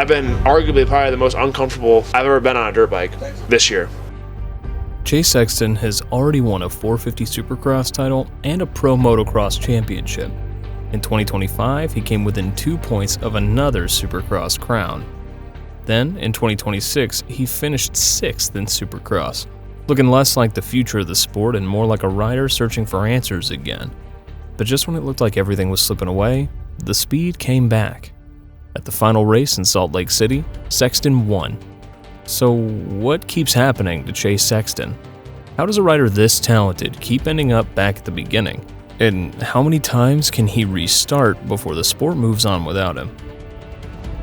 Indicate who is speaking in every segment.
Speaker 1: I've been arguably probably the most uncomfortable I've ever been on a dirt bike this year.
Speaker 2: Chase Sexton has already won a 450 Supercross title and a Pro Motocross championship. In 2025, he came within 2 points of another Supercross crown. Then, in 2026, he finished 6th in Supercross, looking less like the future of the sport and more like a rider searching for answers again. But just when it looked like everything was slipping away, the speed came back. At the final race in Salt Lake City, Sexton won. So what keeps happening to Chase Sexton? How does a rider this talented keep ending up back at the beginning? And how many times can he restart before the sport moves on without him?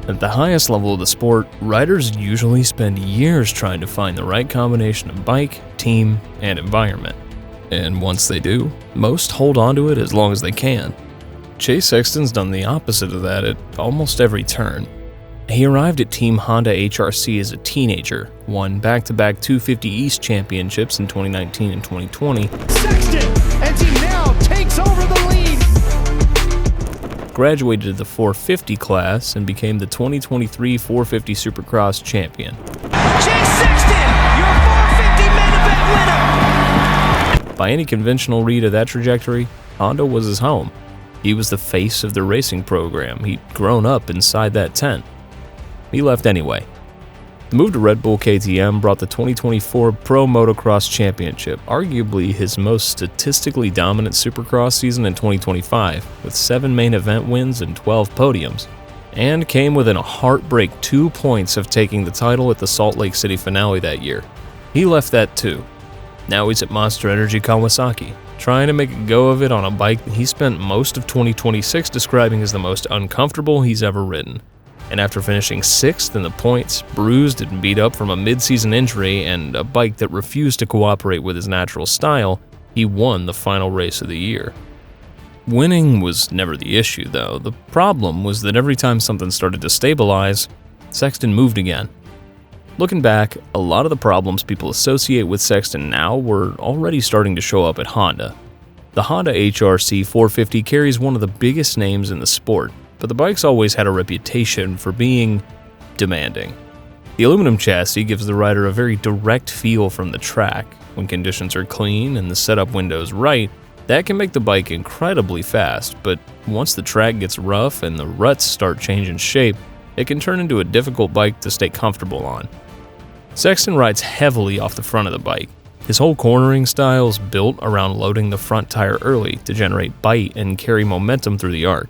Speaker 2: At the highest level of the sport, riders usually spend years trying to find the right combination of bike, team, and environment. And once they do, most hold on to it as long as they can. Chase Sexton's done the opposite of that at almost every turn. He arrived at Team Honda HRC as a teenager, won back-to-back 250 East championships in 2019 and 2020.
Speaker 3: Sexton, and he now takes over the lead.
Speaker 2: Graduated to the 450 class and became the 2023 450 Supercross champion.
Speaker 3: Chase Sexton, your 450 main event winner.
Speaker 2: By any conventional read of that trajectory, Honda was his home. He was the face of the racing program. He'd grown up inside that tent. He left anyway. The move to Red Bull KTM brought the 2024 Pro Motocross Championship, arguably his most statistically dominant Supercross season in 2025, with 7 main event wins and 12 podiums, and came within a heartbreak 2 points of taking the title at the Salt Lake City finale that year. He left that too. Now he's at Monster Energy Kawasaki, trying to make a go of it on a bike he spent most of 2026 describing as the most uncomfortable he's ever ridden. And after finishing 6th in the points, bruised and beat up from a mid-season injury and a bike that refused to cooperate with his natural style, he won the final race of the year. Winning was never the issue, though. The problem was that every time something started to stabilize, Sexton moved again. Looking back, a lot of the problems people associate with Sexton now were already starting to show up at Honda. The Honda HRC 450 carries one of the biggest names in the sport, but the bike's always had a reputation for being demanding. The aluminum chassis gives the rider a very direct feel from the track. When conditions are clean and the setup window's right, that can make the bike incredibly fast, but once the track gets rough and the ruts start changing shape, it can turn into a difficult bike to stay comfortable on. Sexton rides heavily off the front of the bike. His whole cornering style is built around loading the front tire early to generate bite and carry momentum through the arc.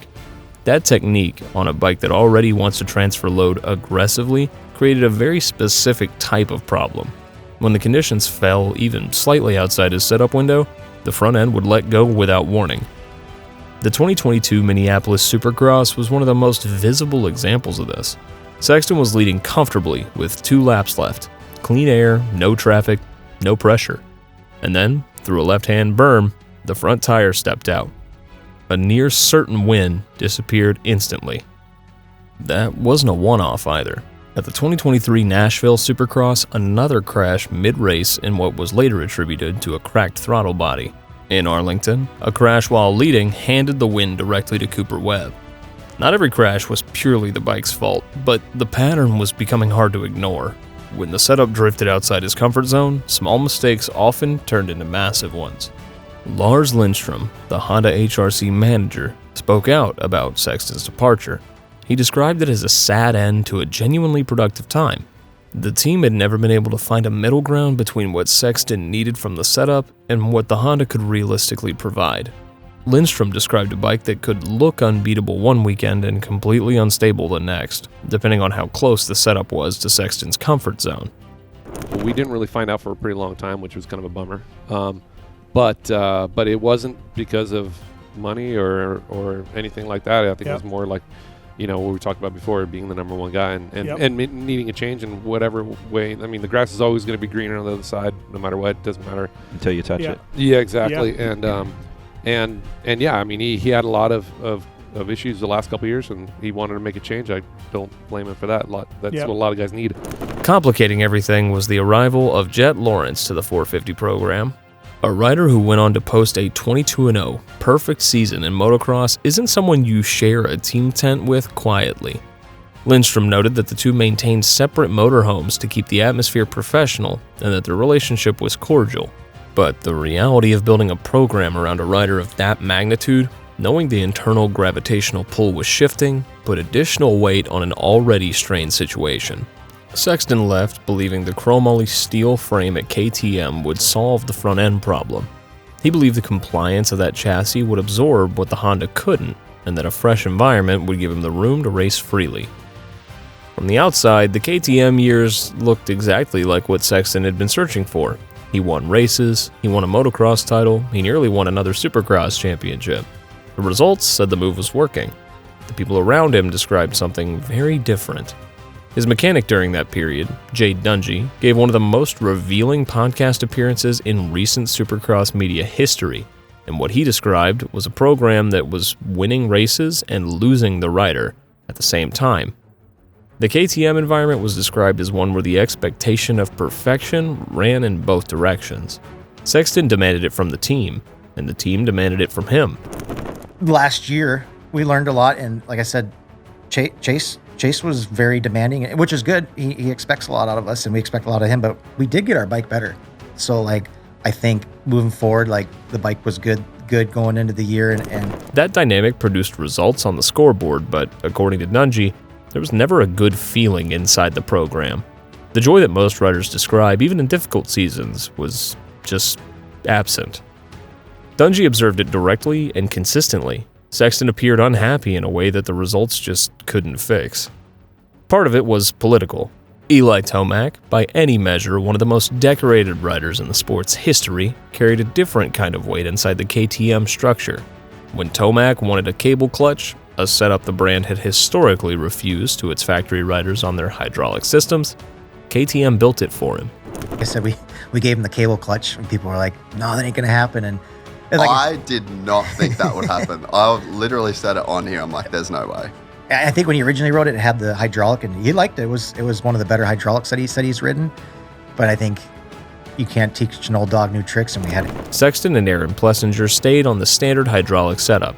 Speaker 2: That technique, on a bike that already wants to transfer load aggressively, created a very specific type of problem. When the conditions fell even slightly outside his setup window, the front end would let go without warning. The 2022 Minneapolis Supercross was one of the most visible examples of this. Sexton was leading comfortably with 2 laps left. Clean air, no traffic, no pressure. And then, through a left-hand berm, the front tire stepped out. A near certain win disappeared instantly. That wasn't a one-off either. At the 2023 Nashville Supercross, another crash mid-race in what was later attributed to a cracked throttle body. In Arlington, a crash while leading handed the win directly to Cooper Webb. Not every crash was purely the bike's fault, but the pattern was becoming hard to ignore. When the setup drifted outside his comfort zone, small mistakes often turned into massive ones. Lars Lindstrom, the Honda HRC manager, spoke out about Sexton's departure. He described it as a sad end to a genuinely productive time. The team had never been able to find a middle ground between what Sexton needed from the setup and what the Honda could realistically provide. Lindstrom described a bike that could look unbeatable one weekend and completely unstable the next, depending on how close the setup was to Sexton's comfort zone.
Speaker 4: We didn't really find out for a pretty long time, which was kind of a bummer. But it wasn't because of money or anything like that. I think it was more like, what we talked about before, being the number one guy and needing a change in whatever way. I mean, the grass is always going to be greener on the other side, no matter what. It doesn't matter
Speaker 5: until you touch it.
Speaker 4: Yeah, exactly. Yeah. And yeah, I mean, he had a lot of issues the last couple of years, and he wanted to make a change. I don't blame him for that. That's what a lot of guys need.
Speaker 2: Complicating everything was the arrival of Jet Lawrence to the 450 program. A rider who went on to post a 22-0 perfect season in motocross isn't someone you share a team tent with quietly. Lindstrom noted that the two maintained separate motorhomes to keep the atmosphere professional and that their relationship was cordial. But the reality of building a program around a rider of that magnitude, knowing the internal gravitational pull was shifting, put additional weight on an already strained situation. Sexton left believing the chromoly steel frame at KTM would solve the front end problem. He believed the compliance of that chassis would absorb what the Honda couldn't, and that a fresh environment would give him the room to race freely. From the outside, the KTM years looked exactly like what Sexton had been searching for. He won races, he won a motocross title, he nearly won another Supercross championship. The results said the move was working. The people around him described something very different. His mechanic during that period, Jade Dungy, gave one of the most revealing podcast appearances in recent Supercross media history, and what he described was a program that was winning races and losing the rider at the same time. The KTM environment was described as one where the expectation of perfection ran in both directions. Sexton demanded it from the team, and the team demanded it from him.
Speaker 5: Last year, we learned a lot, and like I said, Chase was very demanding, which is good. He expects a lot out of us, and we expect a lot of him, but we did get our bike better. So, I think moving forward, the bike was good going into the year, and
Speaker 2: that dynamic produced results on the scoreboard, but according to Dungy, there was never a good feeling inside the program. The joy that most riders describe, even in difficult seasons, was just absent. Dungy observed it directly and consistently. Sexton appeared unhappy in a way that the results just couldn't fix. Part of it was political. Eli Tomac, by any measure one of the most decorated riders in the sport's history, carried a different kind of weight inside the KTM structure. When Tomac wanted a cable clutch, a setup the brand had historically refused to its factory riders on their hydraulic systems, KTM built it for him.
Speaker 5: Like I said, we gave him the cable clutch, and people were like, no, that ain't going to happen. And
Speaker 6: I did not think that would happen. I literally said it on here. I'm like, there's no way.
Speaker 5: I think when he originally wrote it, it had the hydraulic, and he liked it. It was one of the better hydraulics that he said he's ridden. But I think you can't teach an old dog new tricks, and we had it.
Speaker 2: Sexton and Aaron Plessinger stayed on the standard hydraulic setup.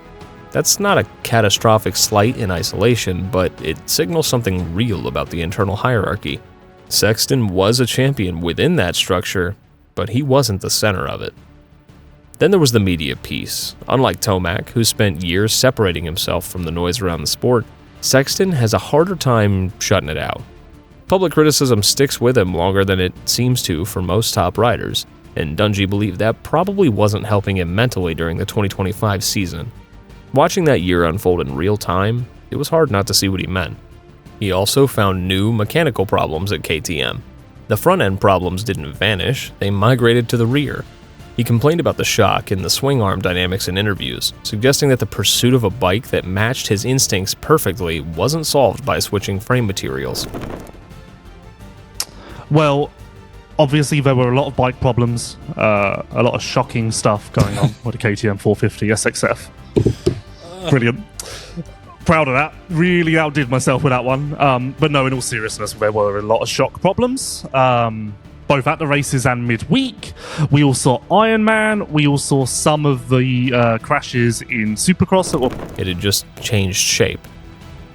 Speaker 2: That's not a catastrophic slight in isolation, but it signals something real about the internal hierarchy. Sexton was a champion within that structure, but he wasn't the center of it. Then there was the media piece. Unlike Tomac, who spent years separating himself from the noise around the sport, Sexton has a harder time shutting it out. Public criticism sticks with him longer than it seems to for most top riders, and Dungy believed that probably wasn't helping him mentally during the 2025 season. Watching that year unfold in real time, it was hard not to see what he meant. He also found new mechanical problems at KTM. The front-end problems didn't vanish, they migrated to the rear. He complained about the shock and the swing arm dynamics in interviews, suggesting that the pursuit of a bike that matched his instincts perfectly wasn't solved by switching frame materials.
Speaker 7: Well, obviously there were a lot of bike problems, a lot of shocking stuff going on with the KTM 450 SXF. Brilliant. Proud of that. Really outdid myself with that one. But no, in all seriousness, there were a lot of shock problems, both at the races and midweek. We all saw Ironman. We all saw some of the crashes in Supercross.
Speaker 2: It had just changed shape.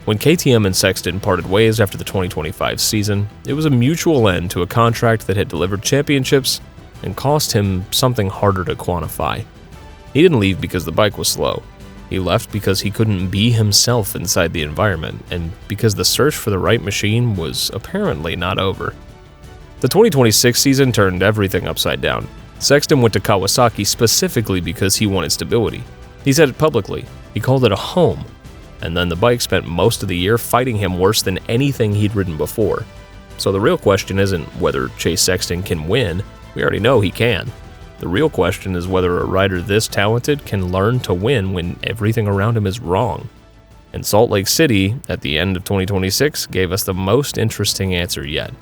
Speaker 2: When KTM and Sexton parted ways after the 2025 season, it was a mutual end to a contract that had delivered championships and cost him something harder to quantify. He didn't leave because the bike was slow. He left because he couldn't be himself inside the environment, and because the search for the right machine was apparently not over. The 2026 season turned everything upside down. Sexton went to Kawasaki specifically because he wanted stability. He said it publicly. He called it a home. And then the bike spent most of the year fighting him worse than anything he'd ridden before. So the real question isn't whether Chase Sexton can win. We already know he can. The real question is whether a rider this talented can learn to win when everything around him is wrong. And Salt Lake City, at the end of 2026, gave us the most interesting answer yet.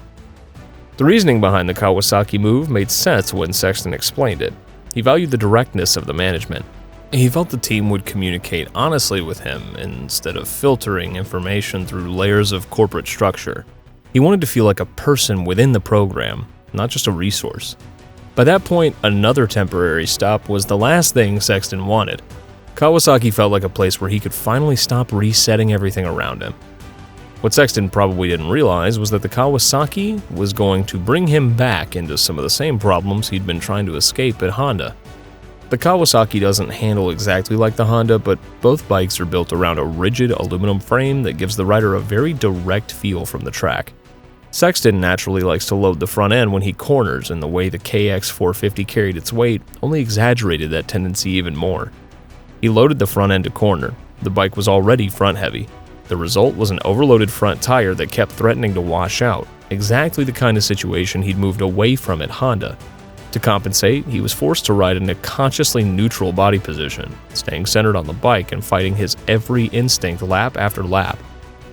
Speaker 2: The reasoning behind the Kawasaki move made sense when Sexton explained it. He valued the directness of the management. He felt the team would communicate honestly with him instead of filtering information through layers of corporate structure. He wanted to feel like a person within the program, not just a resource. By that point, another temporary stop was the last thing Sexton wanted. Kawasaki felt like a place where he could finally stop resetting everything around him. What Sexton probably didn't realize was that the Kawasaki was going to bring him back into some of the same problems he'd been trying to escape at Honda. The Kawasaki doesn't handle exactly like the Honda, but both bikes are built around a rigid aluminum frame that gives the rider a very direct feel from the track. Sexton naturally likes to load the front end when he corners, and the way the KX450 carried its weight only exaggerated that tendency even more. He loaded the front end to corner. The bike was already front-heavy. The result was an overloaded front tire that kept threatening to wash out, exactly the kind of situation he'd moved away from at Honda. To compensate, he was forced to ride in a consciously neutral body position, staying centered on the bike and fighting his every instinct lap after lap.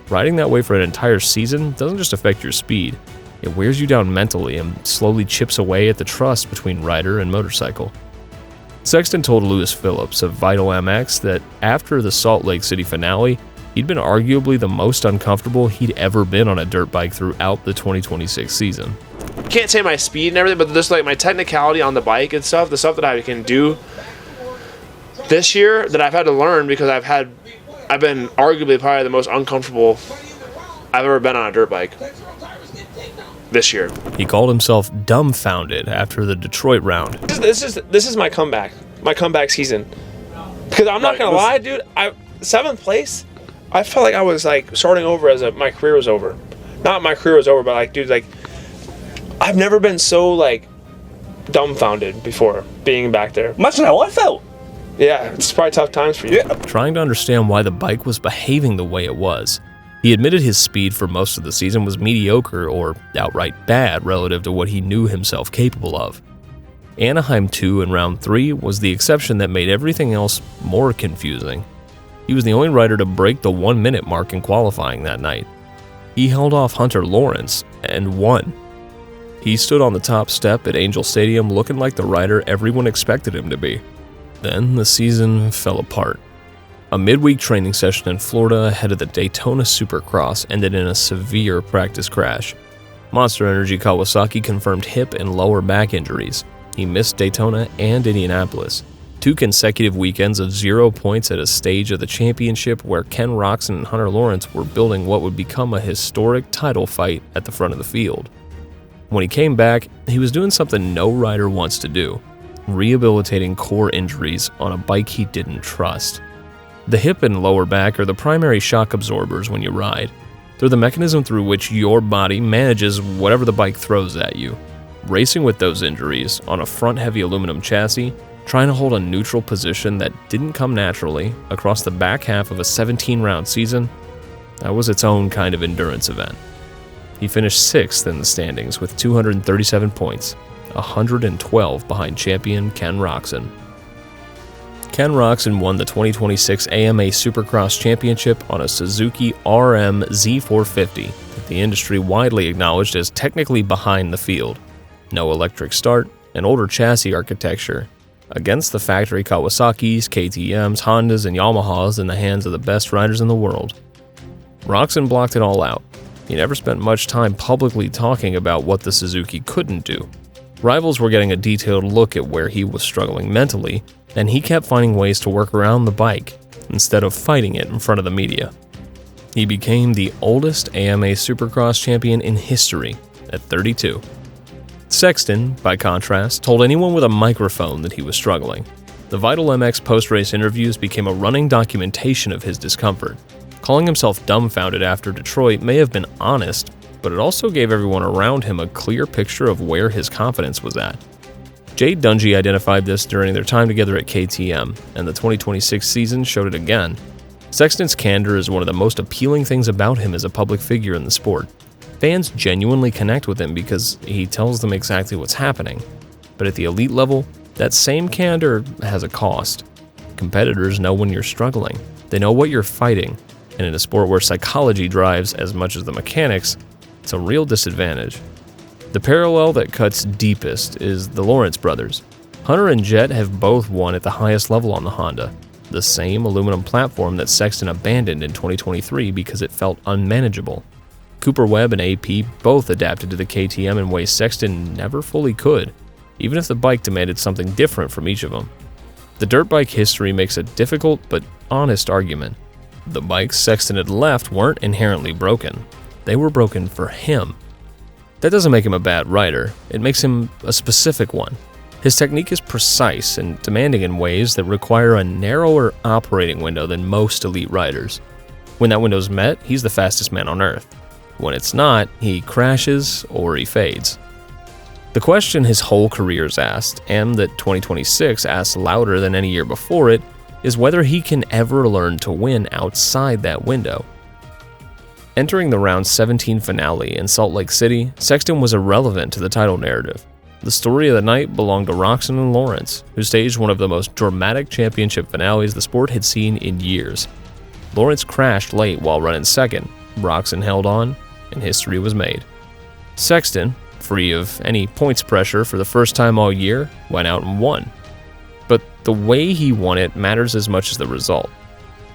Speaker 2: Riding that way for an entire season doesn't just affect your speed, it wears you down mentally and slowly chips away at the trust between rider and motorcycle. Sexton told Lewis Phillips of Vital MX that after the Salt Lake City finale, he'd been arguably the most uncomfortable he'd ever been on a dirt bike throughout the 2026 season.
Speaker 1: Can't say my speed and everything, but just like my technicality on the bike and stuff, the stuff that I can do this year that I've had to learn because I've been arguably probably the most uncomfortable I've ever been on a dirt bike this year.
Speaker 2: He called himself dumbfounded after the Detroit round.
Speaker 8: This is my comeback season. Because I'm not gonna lie, dude, 7th place, I felt like I was like starting over my career was over. Not my career was over, but like, dude, like I've never been so like dumbfounded before being back there.
Speaker 9: Imagine how I felt.
Speaker 8: Yeah, it's probably tough times for you.
Speaker 2: Trying to understand why the bike was behaving the way it was. He admitted his speed for most of the season was mediocre or outright bad relative to what he knew himself capable of. Anaheim 2 in round 3 was the exception that made everything else more confusing. He was the only rider to break the 1-minute mark in qualifying that night. He held off Hunter Lawrence and won. He stood on the top step at Angel Stadium looking like the rider everyone expected him to be. Then the season fell apart. A midweek training session in Florida ahead of the Daytona Supercross ended in a severe practice crash. Monster Energy Kawasaki confirmed hip and lower back injuries. He missed Daytona and Indianapolis, 2 consecutive weekends of 0 points at a stage of the championship where Ken Roczen and Hunter Lawrence were building what would become a historic title fight at the front of the field. When he came back, he was doing something no rider wants to do, rehabilitating core injuries on a bike he didn't trust. The hip and lower back are the primary shock absorbers when you ride. They're the mechanism through which your body manages whatever the bike throws at you. Racing with those injuries on a front-heavy aluminum chassis, trying to hold a neutral position that didn't come naturally across the back half of a 17-round season, that was its own kind of endurance event. He finished 6th in the standings with 237 points, 112 behind champion Ken Roczen. Ken Roczen won the 2026 AMA Supercross Championship on a Suzuki RM Z450 that the industry widely acknowledged as technically behind the field. No electric start, an older chassis architecture, against the factory Kawasaki's, KTM's, Hondas, and Yamahas in the hands of the best riders in the world. Roczen blocked it all out. He never spent much time publicly talking about what the Suzuki couldn't do. Rivals were getting a detailed look at where he was struggling mentally, and he kept finding ways to work around the bike instead of fighting it in front of the media. He became the oldest AMA Supercross champion in history at 32. Sexton, by contrast, told anyone with a microphone that he was struggling. The Vital MX post-race interviews became a running documentation of his discomfort. Calling himself dumbfounded after Detroit may have been honest, but it also gave everyone around him a clear picture of where his confidence was at. Jade Dungy identified this during their time together at KTM, and the 2026 season showed it again. Sexton's candor is one of the most appealing things about him as a public figure in the sport. Fans genuinely connect with him because he tells them exactly what's happening. But at the elite level, that same candor has a cost. Competitors know when you're struggling. They know what you're fighting. And in a sport where psychology drives as much as the mechanics, it's a real disadvantage. The parallel that cuts deepest is the Lawrence brothers. Hunter and Jet have both won at the highest level on the Honda, the same aluminum platform that Sexton abandoned in 2023 because it felt unmanageable. Cooper Webb and AP both adapted to the KTM in ways Sexton never fully could, even if the bike demanded something different from each of them. The dirt bike history makes a difficult but honest argument. The bikes Sexton had left weren't inherently broken. They were broken for him. That doesn't make him a bad rider. It makes him a specific one. His technique is precise and demanding in ways that require a narrower operating window than most elite riders. When that window's met, he's the fastest man on earth. When it's not, he crashes or he fades. The question his whole career's asked, and that 2026 asks louder than any year before it, is whether he can ever learn to win outside that window. Entering the round 17 finale in Salt Lake City, Sexton was irrelevant to the title narrative. The story of the night belonged to Roczen and Lawrence, who staged one of the most dramatic championship finales the sport had seen in years. Lawrence crashed late while running second, Roczen held on, and history was made. Sexton, free of any points pressure for the first time all year, went out and won. But the way he won it matters as much as the result.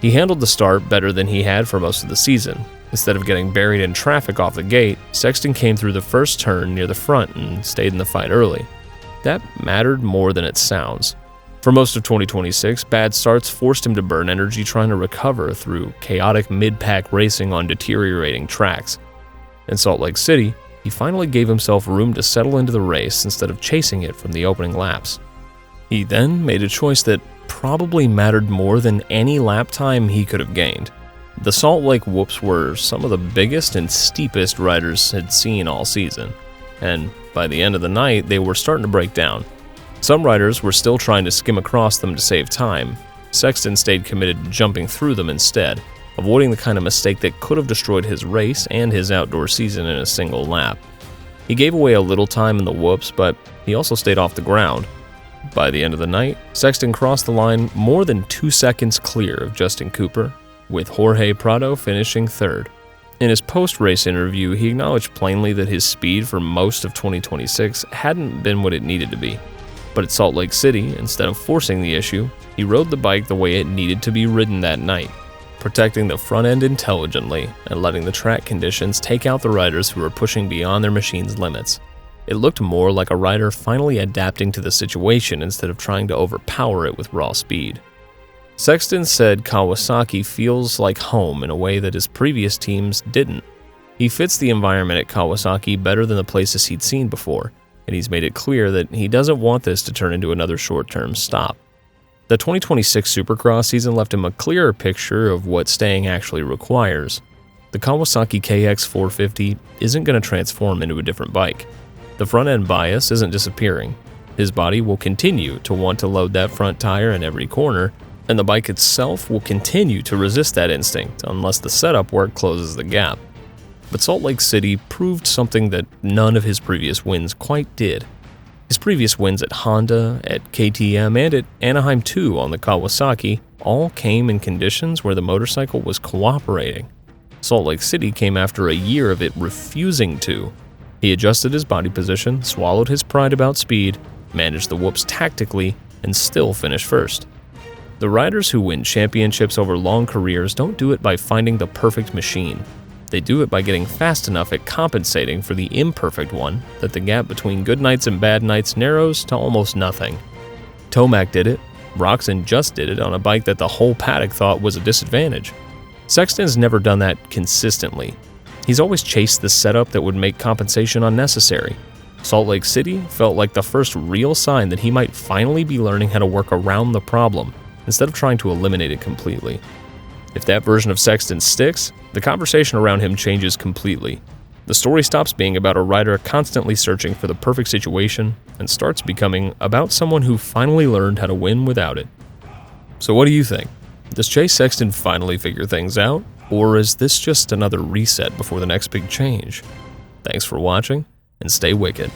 Speaker 2: He handled the start better than he had for most of the season. Instead of getting buried in traffic off the gate, Sexton came through the first turn near the front and stayed in the fight early. That mattered more than it sounds. For most of 2026, bad starts forced him to burn energy trying to recover through chaotic mid-pack racing on deteriorating tracks. In Salt Lake City, he finally gave himself room to settle into the race instead of chasing it from the opening laps. He then made a choice that probably mattered more than any lap time he could have gained. The Salt Lake whoops were some of the biggest and steepest riders had seen all season, and by the end of the night, they were starting to break down. Some riders were still trying to skim across them to save time. Sexton stayed committed to jumping through them instead, avoiding the kind of mistake that could have destroyed his race and his outdoor season in a single lap. He gave away a little time in the whoops, but he also stayed off the ground. By the end of the night, Sexton crossed the line more than 2 seconds clear of Justin Cooper, with Jorge Prado finishing third. In his post-race interview, he acknowledged plainly that his speed for most of 2026 hadn't been what it needed to be. But at Salt Lake City, instead of forcing the issue, he rode the bike the way it needed to be ridden that night, protecting the front end intelligently and letting the track conditions take out the riders who were pushing beyond their machine's limits. It looked more like a rider finally adapting to the situation instead of trying to overpower it with raw speed. Sexton said Kawasaki feels like home in a way that his previous teams didn't. He fits the environment at Kawasaki better than the places he'd seen before, and he's made it clear that he doesn't want this to turn into another short-term stop. The 2026 Supercross season left him a clearer picture of what staying actually requires. The Kawasaki KX450 isn't going to transform into a different bike. The front-end bias isn't disappearing. His body will continue to want to load that front tire in every corner, and the bike itself will continue to resist that instinct unless the setup work closes the gap. But Salt Lake City proved something that none of his previous wins quite did. His previous wins at Honda, at KTM, and at Anaheim 2 on the Kawasaki all came in conditions where the motorcycle was cooperating. Salt Lake City came after a year of it refusing to. He adjusted his body position, swallowed his pride about speed, managed the whoops tactically, and still finished first. The riders who win championships over long careers don't do it by finding the perfect machine. They do it by getting fast enough at compensating for the imperfect one that the gap between good nights and bad nights narrows to almost nothing. Tomac did it. Roczen just did it on a bike that the whole paddock thought was a disadvantage. Sexton's never done that consistently. He's always chased the setup that would make compensation unnecessary. Salt Lake City felt like the first real sign that he might finally be learning how to work around the problem instead of trying to eliminate it completely. If that version of Sexton sticks, the conversation around him changes completely. The story stops being about a rider constantly searching for the perfect situation and starts becoming about someone who finally learned how to win without it. So what do you think? Does Chase Sexton finally figure things out, or is this just another reset before the next big change? Thanks for watching, and stay wicked.